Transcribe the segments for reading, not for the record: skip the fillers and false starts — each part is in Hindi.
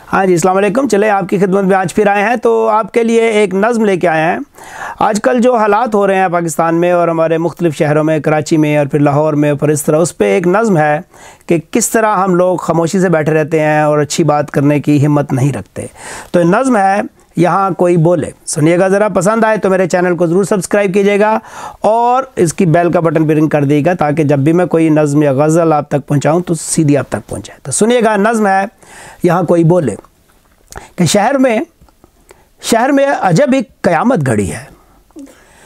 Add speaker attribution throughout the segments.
Speaker 1: हाँ जी, अस्सलाम वालेकुम। चले आपकी खिदमत में आज फिर आए हैं तो आपके लिए एक नज़म लेके आए हैं। आजकल जो हालात हो रहे हैं पाकिस्तान में और हमारे मुख्तलिफ़ शहरों में, कराची में और फिर लाहौर में, और इस तरह उस पर एक नज़म है कि किस तरह हम लोग खामोशी से बैठे रहते हैं और अच्छी बात करने की हिम्मत नहीं रखते। तो नज़म है यहाँ कोई बोले। सुनिएगा ज़रा, पसंद आए तो मेरे चैनल को ज़रूर सब्सक्राइब कीजिएगा और इसकी बेल का बटन भी रिंग कर दीजिएगा ताकि जब भी मैं कोई नज़म या गज़ल आप तक पहुँचाऊँ तो सीधी आप तक पहुँचे। तो सुनिएगा, नज़म है यहाँ कोई बोले कि शहर में अजब एक क़यामत घड़ी है।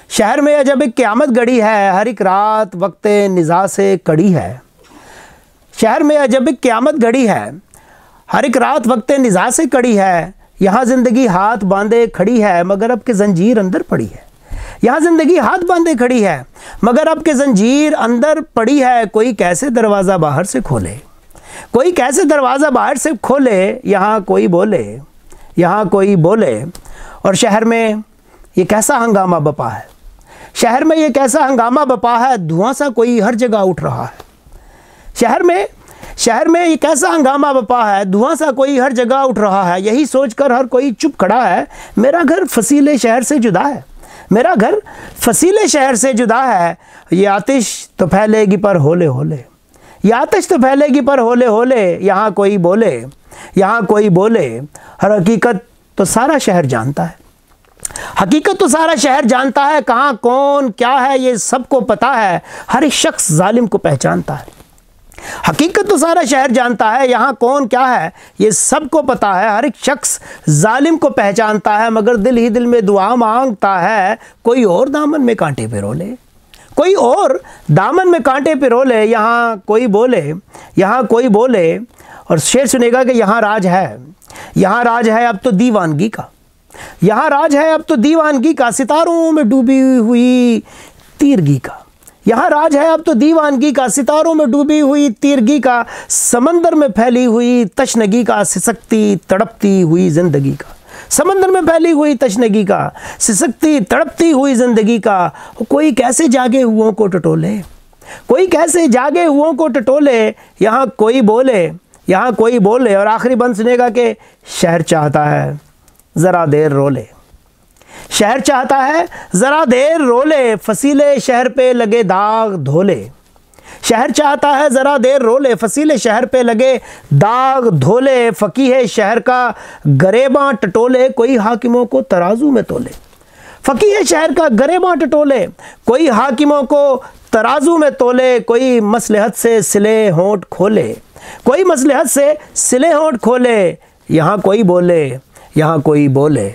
Speaker 1: शहर में अजब एक क़यामत घड़ी है, हर एक रात वक्त निज़ा से कड़ी है। शहर में अजब एक क़यामत घड़ी है, हर एक रात वक्त निज़ा से कड़ी है। यहाँ ज़िंदगी हाथ बांधे खड़ी है मगर अब के ज़ंजीर अंदर पड़ी है। यहाँ ज़िंदगी हाथ बांधे खड़ी है मगर अब के ज़ंजीर अंदर पड़ी है। कोई कैसे दरवाज़ा बाहर से खोले, कोई कैसे दरवाज़ा बाहर से खोले। यहाँ कोई बोले, यहाँ कोई बोले। और शहर में ये कैसा हंगामा बपा है, शहर में ये कैसा हंगामा बपा है। धुआं सा कोई हर जगह उठ रहा है। शहर में ये कैसा हंगामा बपा है, धुआं सा कोई हर जगह उठ रहा है। यही सोचकर हर कोई चुप खड़ा है, मेरा घर फसीले शहर से जुदा है, मेरा घर फसीले शहर से जुदा है। ये आतिश तो फैलेगी पर होले होले, ये आतिश तो फैलेगी पर होले होले। यहाँ कोई बोले, यहाँ कोई बोले। हर हकीकत तो सारा शहर जानता है, हकीकत तो सारा शहर जानता है। कहाँ कौन क्या है ये सबको पता है, हर एक शख्स जालिम को पहचानता है। हकीकत तो सारा शहर जानता है, यहाँ कौन क्या है ये सबको पता है। हर एक शख्स जालिम को पहचानता है मगर दिल ही दिल में दुआ मांगता है। कोई और दामन में कांटे पे रोले, कोई और दामन में कांटे पे रोले। यहाँ कोई बोले, यहाँ कोई बोले। और शेर सुनेगा कि यहाँ राज है, यहाँ राज है अब तो दीवानगी का, यहाँ राज है अब तो दीवानगी का। सितारों में डूबी हुई तीरगी का, यहाँ राज है अब तो दीवानगी का। सितारों में डूबी हुई तीरगी का, समंदर में फैली हुई तशनगी का। सिसकती तड़पती हुई ज़िंदगी का, समंदर में फैली हुई तशनगी का, सिसकती तड़पती हुई ज़िंदगी का। कोई कैसे जागे हुओं को टटोले, कोई कैसे जागे हुओं को टटोले। यहाँ कोई बोले, यहाँ कोई बोले। और आखिरी बंद सुनेगा कि शहर चाहता है ज़रा देर रोले, शहर चाहता है ज़रा देर रोले। फसीले शहर पे लगे दाग धोले, शहर चाहता है ज़रा देर रोले। फसीले शहर पे लगे दाग धोले। फ़कीह शहर का गरेबां टटोले, कोई हाकिमों को तराजू में तोले। फ़कीह शहर का गरेबां टटोले, कोई हाकिमों को तराजू में तोले। कोई मसलहत से सिले होंठ खोले, कोई मसलहत से सिले होंठ खोले। यहाँ कोई बोले, यहाँ कोई बोले।